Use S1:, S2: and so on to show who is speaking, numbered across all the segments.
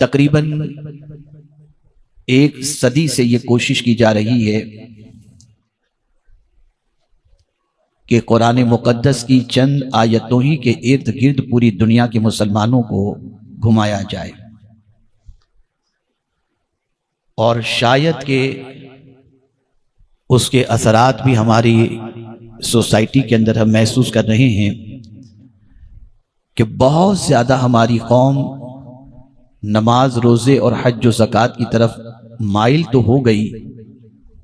S1: तकरीबन एक सदी से ये कोशिश की जा रही है कि कुरान मुकद्दस की चंद आयतों ही के इर्द गिर्द पूरी दुनिया के मुसलमानों को घुमाया जाए, और शायद के उसके असरात भी हमारी सोसाइटी के अंदर हम महसूस कर रहे हैं कि बहुत ज़्यादा हमारी कौम नमाज, रोज़े और हज व ज़कात की तरफ माइल तो हो गई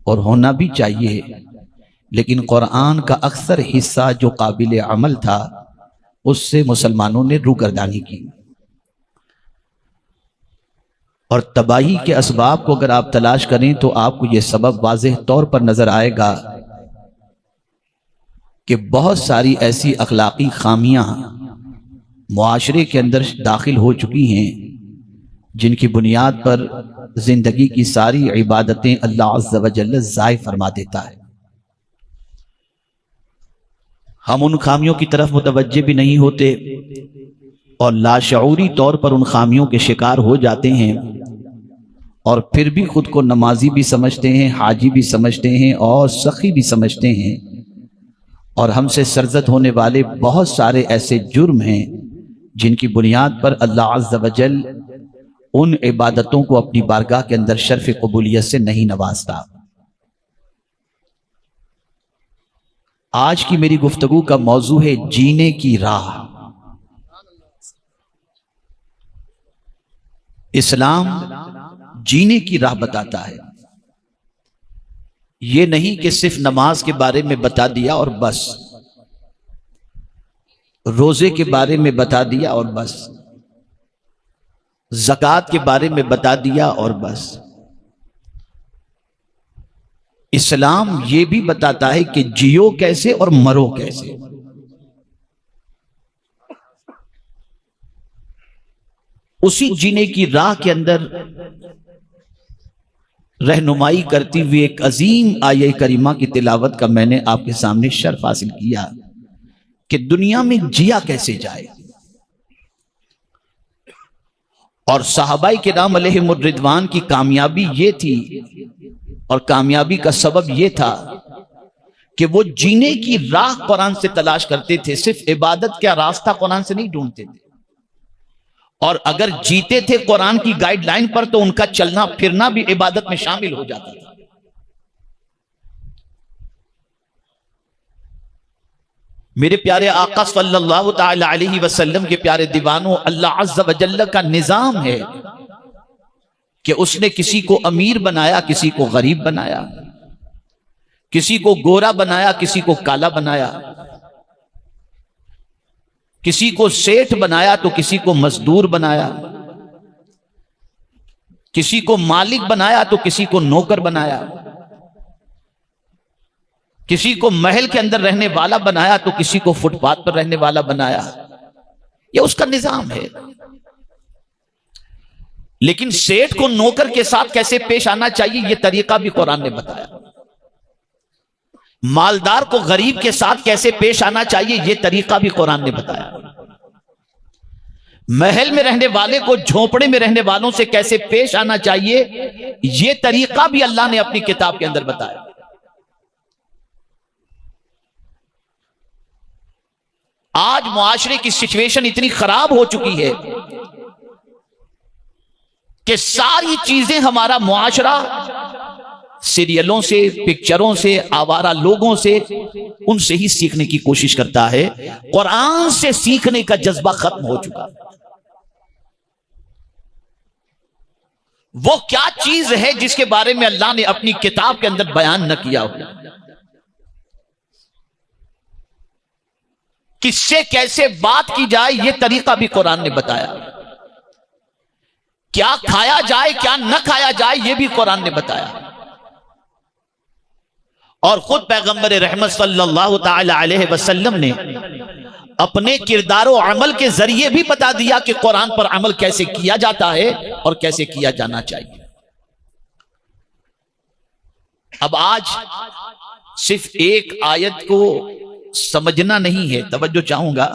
S1: और होना भी चाहिए, लेकिन कुरान का अक्सर हिस्सा जो काबिल अमल था उससे मुसलमानों ने रूगर्दानी की। और तबाही के असबाब को अगर आप तलाश करें तो आपको यह सबब वाज़ेह तौर पर नजर आएगा कि बहुत सारी ऐसी अखलाकी खामियां मुआशरे के अंदर दाखिल हो चुकी हैं जिनकी बुनियाद पर जिंदगी की सारी इबादतें अल्लाह अज़्ज़ा व जल्ल ज़ाय फरमा देता है। हम उन खामियों की तरफ मुतवज्जे भी नहीं होते और लाशऊरी तौर पर उन खामियों के शिकार हो जाते हैं, और फिर भी खुद को नमाजी भी समझते हैं, हाजी भी समझते हैं और सखी भी समझते हैं। और हमसे सरजद होने वाले बहुत सारे ऐसे जुर्म हैं जिनकी बुनियाद पर अल्लाह अज़्ज़ा व जल उन इबादतों को अपनी बारगाह के अंदर शर्फ कबूलियत से नहीं नवाजता। आज की मेरी गुफ्तगू का मौजू है जीने की राह। इस्लाम जीने की राह बताता है। ये नहीं कि सिर्फ नमाज के बारे में बता दिया और बस, रोजे के बारे में बता दिया और बस, ज़कात के बारे में बता दिया और बस। इस्लाम ये भी बताता है कि जियो कैसे और मरो कैसे। उसी जीने की राह के अंदर रहनुमाई करती हुई एक अजीम आये करीमा की तिलावत का मैंने आपके सामने शर्फ हासिल किया कि दुनिया में जिया कैसे जाए। और सहाबाई किराम अलैहिमुर रिदवान की कामयाबी ये थी, और कामयाबी का सबब ये था कि वो जीने की राह कुरान से तलाश करते थे, सिर्फ इबादत का रास्ता कुरान से नहीं ढूंढते थे। और अगर जीते थे कुरान की गाइडलाइन पर तो उनका चलना फिरना भी इबादत में शामिल हो जाता था। मेरे प्यारे आका सल्लल्लाहु ताला अलैहि वसल्लम के प्यारे दीवानों, अल्लाह अज़्ज़ा व जल्ल का निजाम है कि उसने किसी को अमीर बनाया, किसी को गरीब बनाया, किसी को गोरा बनाया, किसी को काला बनाया, किसी को सेठ बनाया तो किसी को मजदूर बनाया, किसी को मालिक बनाया तो किसी को नौकर बनाया, किसी को महल के अंदर रहने वाला बनाया तो किसी को फुटपाथ पर रहने वाला बनाया। यह उसका निजाम है। लेकिन सेठ को नौकर के साथ कैसे पेश आना चाहिए, यह तरीका भी कुरान ने बताया। मालदार को गरीब के साथ कैसे पेश आना चाहिए, यह तरीका भी कुरान ने बताया। महल में रहने वाले को झोपड़े में रहने वालों से कैसे पेश आना चाहिए, यह तरीका भी अल्लाह ने अपनी किताब के अंदर बताया। आज मुआशरे की सिचुएशन इतनी खराब हो चुकी है कि सारी चीजें हमारा मुआशरा सीरियलों से, पिक्चरों से, आवारा लोगों से, उनसे ही सीखने की कोशिश करता है। कुरान से सीखने का जज्बा खत्म हो चुका। वो क्या चीज है जिसके बारे में अल्लाह ने अपनी किताब के अंदर बयान न किया हो? किससे कैसे बात की जाए, यह तरीका भी कुरान ने बताया। क्या खाया जाए, क्या न खाया जाए, यह भी कुरान ने बताया। और खुद पैगंबर रहमत सल्लल्लाहु ताला अलैहि वसल्लम ने अपने किरदार और अमल के जरिए भी बता दिया कि कुरान पर अमल कैसे किया जाता है और कैसे किया जाना चाहिए। अब आज सिर्फ एक आयत को समझना नहीं है, तवज्जो चाहूंगा,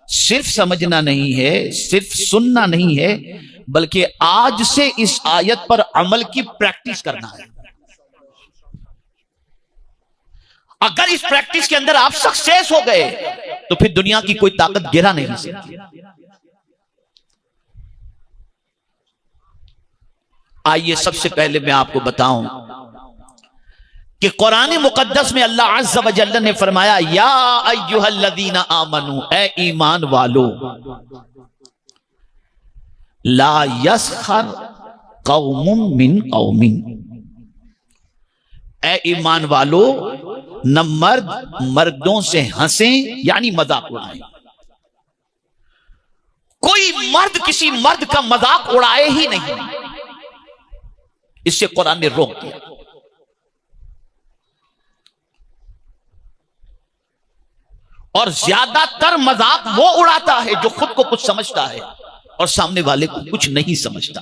S1: सिर्फ समझना नहीं है, सिर्फ सुनना नहीं है, बल्कि आज से इस आयत पर अमल की प्रैक्टिस करना है। अगर इस प्रैक्टिस के अंदर आप सक्सेस हो गए तो फिर दुनिया की कोई ताकत गिरा नहीं सकती। आइए सबसे पहले मैं आपको बताऊं कि कुरान मुकद्दस में अल्लाह अज़्ज़ व जल्ल ने फरमाया, या अय्युहल्लज़ीना आमनू, ए ईमान वालो, ला यस्खर कौमुम मिन कौमिन, ए ईमान वालो, न मर्द मर्दों से हंसे यानी मजाक उड़ाए। कोई मर्द किसी मर्द का मजाक उड़ाए ही नहीं, इससे कुरान ने रोक दिया। और ज्यादातर मजाक वो उड़ाता है जो खुद को कुछ समझता है और सामने वाले को कुछ नहीं समझता।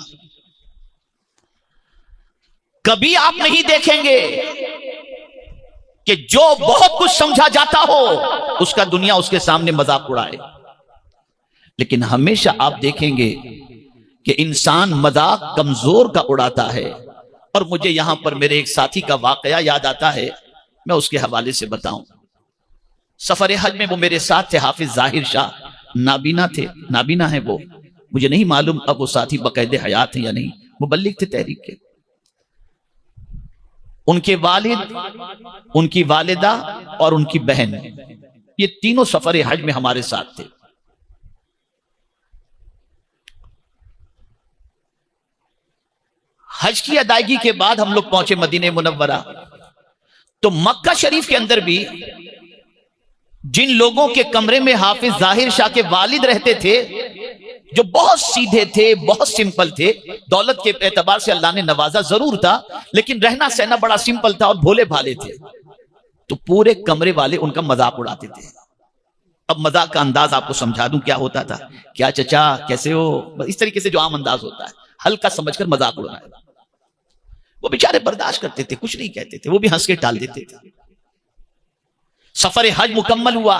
S1: कभी आप नहीं देखेंगे कि जो बहुत कुछ समझा जाता हो उसका दुनिया उसके सामने मजाक उड़ाए, लेकिन हमेशा आप देखेंगे कि इंसान मजाक कमजोर का उड़ाता है। और मुझे यहां पर मेरे एक साथी का वाकया याद आता है, मैं उसके हवाले से बताऊं। सफर हज में वो मेरे साथ थे, हाफिज जाहिर शाह, नाबीना थे, नाबीना है वो, मुझे नहीं मालूम अब वो साथी बकायदे हयात है या नहीं, मुबल्लिग थे तहरीक के। उनके वालिद, उनकी वालिदा और उनकी बहन, ये तीनों सफर हज में हमारे साथ थे। हज की अदायगी के बाद हम लोग पहुंचे मदीने मुनव्वरा। तो मक्का शरीफ के अंदर भी जिन लोगों के कमरे में हाफिज जाहिर शाह के वालिद रहते थे, जो बहुत सीधे थे, बहुत सिंपल थे, दौलत के एतबार से अल्लाह ने नवाजा जरूर था, लेकिन रहना सहना बड़ा सिंपल था और भोले भाले थे, तो पूरे कमरे वाले उनका मजाक उड़ाते थे। अब मजाक का अंदाज आपको समझा दूं क्या होता था। क्या चचा कैसे हो, इस तरीके से जो आम अंदाज होता है, हल्का समझकर मजाक उड़ाना। वो बेचारे बर्दाश्त करते थे, कुछ नहीं कहते थे, वो भी हंस के टाल देते थे। सफर हज मुकम्मल हुआ,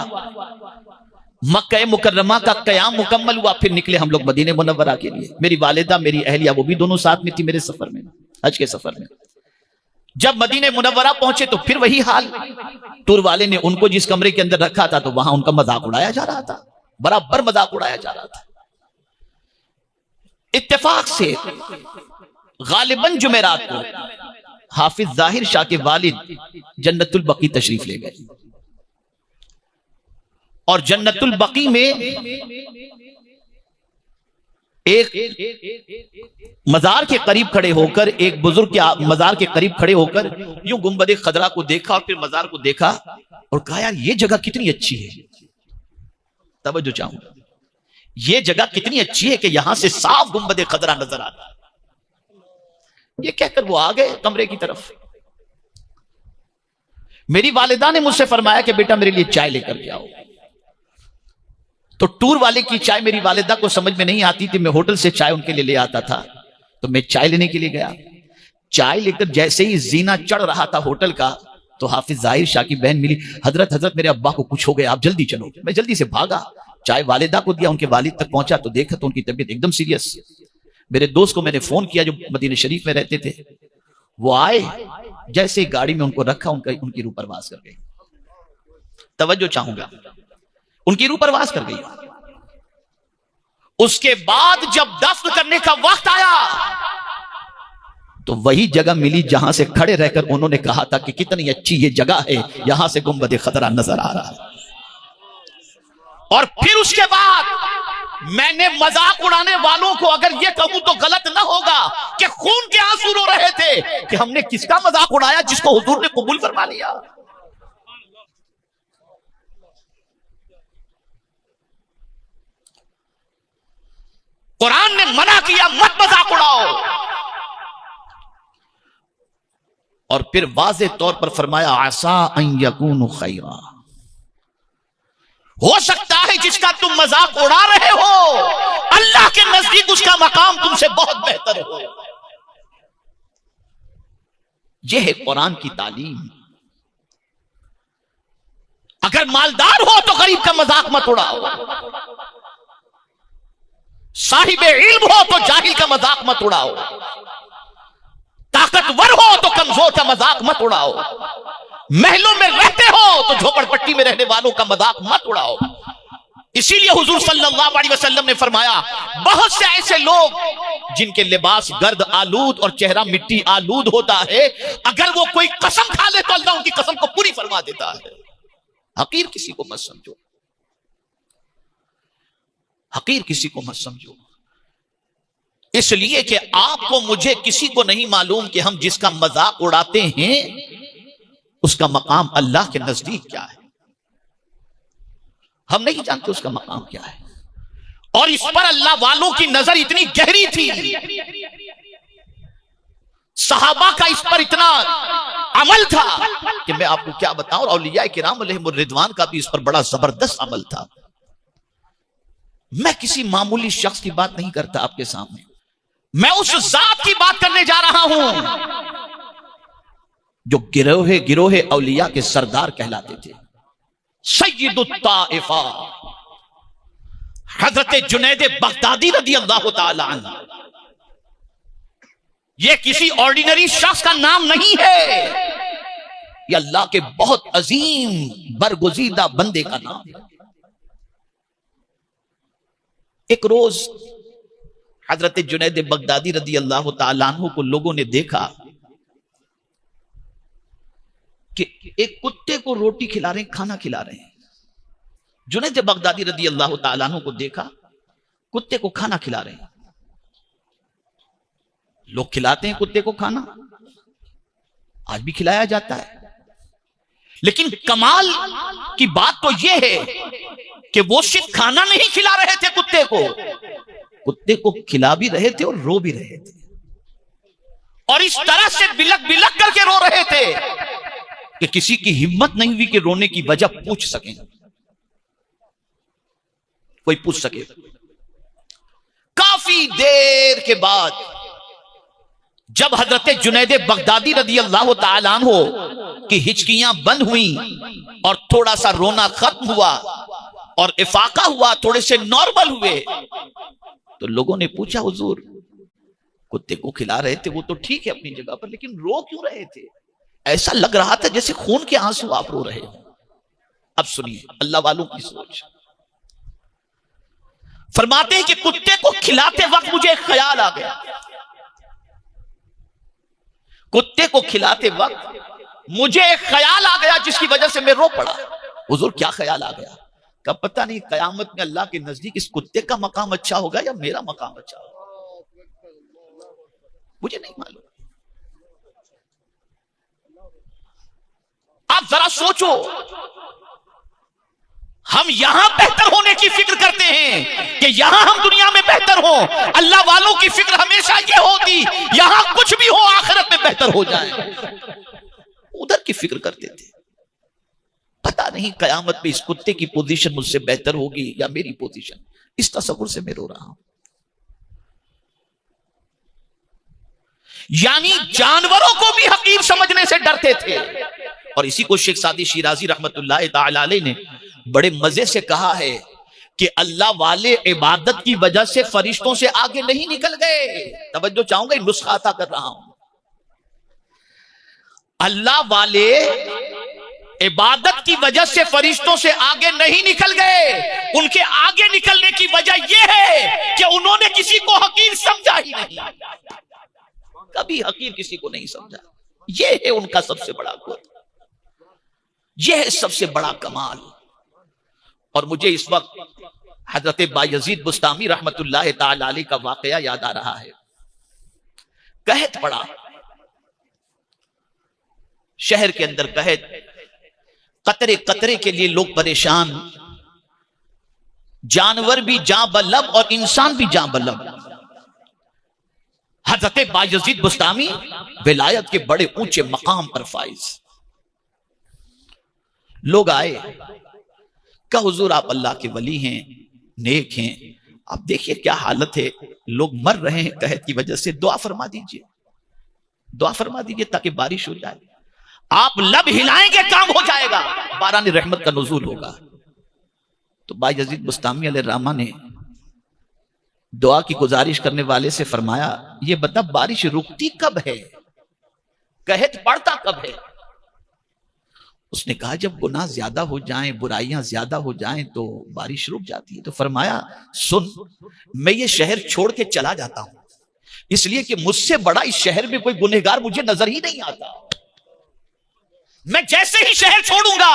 S1: मक्का मुकर्रमा का कयाम मुकम्मल हुआ, फिर निकले हम लोग मदीने मुनव्वरा के लिए। मेरी वालिदा, मेरी अहलिया, वो भी दोनों साथ में थी मेरे सफर में, हज के सफर में। जब मदीने मुनव्वरा पहुंचे तो फिर वही हाल, टूर वाले ने उनको जिस कमरे के अंदर रखा था तो वहां उनका मजाक उड़ाया जा रहा था, बराबर मजाक उड़ाया जा रहा था। इत्तेफाक से गालिबन जुमेरात को हाफिज जाहिर शाह के वालिद जन्नतुल बकी तशरीफ ले गए, और जन्नतुल बकी में एक मजार के करीब खड़े होकर, एक बुजुर्ग के मजार के करीब खड़े होकर यूं गुंबद खदरा को देखा और फिर मजार को देखा और कहा, यार ये जगह कितनी अच्छी है। तवज्जो चाहूंगा, ये जगह कितनी अच्छी है कि यहां से साफ गुंबद खदरा नजर आता है। ये कहकर वो आ गए कमरे की तरफ। मेरी वालिदा ने मुझसे फरमाया कि बेटा मेरे लिए चाय लेकर के आओ। तो टूर वाले की चाय मेरी वालिदा को समझ में नहीं आती थी, मैं होटल से चाय उनके लिए ले आता था, तो मैं चाय लेने के लिए गया। चाय लेकर जैसे ही जीना चढ़ रहा था होटल का, तो हाफिज जाहिर शाह की बहन मिली। हजरत हजरत मेरे अब्बा को कुछ हो गया, आप जल्दी चलो। मैं जल्दी से भागा, चाय वालिदा को दिया, उनके वालिद तक पहुंचा तो देखा तो उनकी तबीयत एकदम सीरियस। मेरे दोस्त को मैंने फोन किया जो मदीने शरीफ में रहते थे, वो आए, जैसे गाड़ी में उनको रखा उनकी रूह परवास कर गई। तवज्जो चाहूंगा, उनकी रूह परवास कर गई। उसके बाद जब दफन करने का वक्त आया तो वही जगह मिली जहां से खड़े रहकर उन्होंने कहा था कि कितनी अच्छी ये जगह है, यहां से गुंबद खतरा नजर आ रहा है। और फिर उसके बाद मैंने मजाक उड़ाने वालों को अगर ये कहूं तो गलत ना होगा कि खून के आंसू रो रहे थे कि हमने किसका मजाक उड़ाया जिसको हुजूर ने कबूल फरमा लिया। कुरान ने मना किया, मत मजाक उड़ाओ, और फिर वाज़े तौर पर फरमाया, आसा अन यकूनु खैरा, हो सकता है जिसका तुम मजाक उड़ा रहे हो अल्लाह के नजदीक उसका मकाम तुमसे बहुत बेहतर हो। यह है कुरान की तालीम। अगर मालदार हो तो गरीब का मजाक मत उड़ाओ,
S2: साहिब इल्म हो तो जाहिल का मजाक मत उड़ाओ, ताकतवर हो तो कमजोर का मजाक मत उड़ाओ, महलों में रहते हो तो झोपड़पट्टी में रहने वालों का मजाक मत उड़ाओ। इसीलिए हुजूर सल्लल्लाहु अलैहि वसल्लम ने फरमाया, बहुत से ऐसे लोग जिनके लिबास गर्द आलूद और चेहरा मिट्टी आलूद होता है, अगर वो कोई कसम खा ले तो अल्लाह उनकी कसम को पूरी फरमा देता है। हकीर किसी को मत समझो, हकीर किसी को मत समझो, इसलिए कि आपको मुझे किसी को नहीं मालूम कि हम जिसका मजाक उड़ाते हैं उसका मकाम अल्लाह के नजदीक क्या है। हम नहीं जानते उसका मकाम क्या है। और इस पर अल्लाह वालों की नजर इतनी गहरी थी, सहाबा का इस पर इतना अमल था कि मैं आपको क्या बताऊं। और औलिया किराम अलैहिमुर रिदवान का भी इस पर बड़ा जबरदस्त अमल था। मैं किसी मामूली शख्स की बात नहीं करता आपके सामने, मैं उस जात की बात करने जा रहा हूं जो गिरोहे गिरोहे औलिया के सरदार कहलाते थे। सय्यदुत ताइफा हजरत जुनैद बगदादी रदी अल्लाह तआला अन्हु। यह किसी ऑर्डिनरी शख्स का नाम नहीं है, यह अल्लाह के बहुत अजीम बरगुजीदा बंदे का नाम है। एक रोज हजरत जुनैद बगदादी रदी अल्लाह तआला अन्हु को लोगों ने देखा कि एक कुत्ते को रोटी खिला रहे हैं, खाना खिला रहे हैं। जुनैद बगदादी रदी अल्लाह तआला अन्हु को देखा कुत्ते को खाना खिला रहे हैं। लोग खिलाते हैं कुत्ते को खाना, आज भी खिलाया जाता है, लेकिन कमाल की बात तो यह है कि वो सिर्फ खाना नहीं खिला रहे थे कुत्ते को खिला भी रहे थे और रो भी रहे थे, और इस तरह से बिलक बिलक करके रो रहे थे कि किसी की हिम्मत नहीं हुई कि रोने की वजह पूछ सके, कोई पूछ सके। काफी देर के बाद जब हजरत जुनैद बगदादी रदी अल्लाह तआला अन्हु की हिचकियां बंद हुई और थोड़ा सा रोना खत्म हुआ और इफाका हुआ, थोड़े से नॉर्मल हुए, तो लोगों ने पूछा, हुजूर कुत्ते को खिला रहे थे वो तो ठीक है अपनी जगह पर, लेकिन रो क्यों रहे थे? ऐसा लग रहा था जैसे खून के आंसू आप रो रहे हो। अब सुनिए अल्लाह वालों की सोच। फरमाते हैं कि कुत्ते को खिलाते वक्त मुझे एक ख्याल आ गया, कुत्ते को खिलाते वक्त मुझे एक ख्याल आ गया जिसकी वजह से मैं रो पड़ा। हुजूर क्या ख्याल आ गया? कब पता नहीं कयामत में अल्लाह के नजदीक इस कुत्ते का मकाम अच्छा होगा या मेरा मकाम अच्छा होगा, मुझे नहीं मालूम। आप जरा सोचो, हम यहां बेहतर होने की फिक्र करते हैं कि यहां हम दुनिया में बेहतर हो, अल्लाह वालों की फिक्र हमेशा ये होती यहां कुछ भी हो आखिरत में बेहतर हो जाए, उधर की फिक्र करते थे। पता नहीं कयामत में इस कुत्ते की पोजीशन मुझसे बेहतर होगी या मेरी पोजीशन, इस तसव्वुर से मैं रो रहा हूं। यानी जानवरों को भी हकीर समझने से डरते थे। और इसी को शेख सादी शिराजी रहमतुल्लाह ताला अलैह ने बड़े मजे से कहा है कि अल्लाह वाले इबादत की वजह से फरिश्तों से आगे नहीं निकल गए। तवज्जो चाहूंगा, नुस्खा अता कर रहा हूं। अल्लाह वाले इबादत की वजह से फरिश्तों से आगे नहीं निकल गए, उनके आगे निकलने की वजह यह है कि उन्होंने किसी को हकीर समझा ही नहीं, कभी हकीर किसी को नहीं समझा। यह है उनका सबसे बड़ा गुण, यह है सबसे बड़ा कमाल। और मुझे इस वक्त हजरत बायजीद बुस्तामी रहमतुल्लाह ताला अलैह का वाकया याद आ रहा है। कहत पड़ा, शहर के अंदर कहत, कतरे कतरे के लिए लोग परेशान, जानवर भी जां बलब और इंसान भी जां बलब। हजरत बायजीद बुस्तामी विलायत के बड़े ऊंचे मकाम पर फाइज। लोग आए, कहा हुजूर आप अल्लाह के वली हैं, नेक हैं, आप देखिए क्या हालत है, लोग मर रहे हैं कहत की वजह से, दुआ फरमा दीजिए, दुआ फरमा दीजिए ताकि बारिश हो जाए। आप लब हिलाएंगे काम हो जाएगा, बारान रहमत का नुज़ूल होगा। तो बायजीद बुस्तामी अलैहिर्रहमा ने दुआ की गुजारिश करने वाले से फरमाया, ये बता बारिश रुकती कब है, कहत पड़ता कब है? उसने कहा जब गुनाह ज्यादा हो जाएं, बुराइयां ज्यादा हो जाएं तो बारिश रुक जाती है। तो फरमाया सुन, मैं ये शहर छोड़ के चला जाता हूं, इसलिए कि मुझसे बड़ा इस शहर में कोई गुनहगार मुझे नजर ही नहीं आता। मैं जैसे ही शहर छोड़ूंगा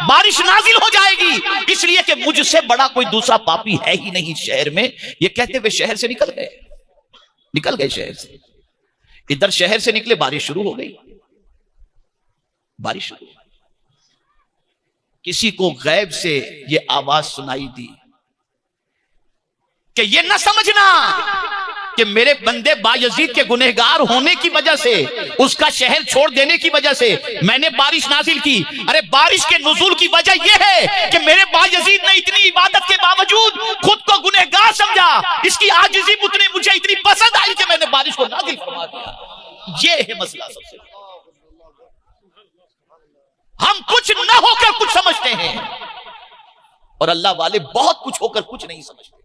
S2: बारिश नाजिल हो जाएगी, इसलिए कि मुझसे बड़ा कोई दूसरा पापी है ही नहीं शहर में। ये कहते हुए शहर से निकल गए शहर से। इधर शहर से निकले, बारिश शुरू हो गई। बारिश शुरू, किसी को गैब से ये आवाज सुनाई दी कि ये ना समझना कि मेरे बंदे बायजीद के गुनहगार होने की वजह से, उसका शहर छोड़ देने की वजह से मैंने बारिश नाजिल की। अरे बारिश के नुज़ूल की वजह यह है कि मेरे बायजीद ने इतनी इबादत के बावजूद खुद को गुनहगार समझा, इसकी आजिज़ी मुझे इतनी पसंद आई कि मैंने बारिश को नाजिल फरमा दिया। ये है मसला। सबसे हम कुछ न होकर कुछ समझते हैं और अल्लाह वाले बहुत कुछ होकर कुछ नहीं समझते।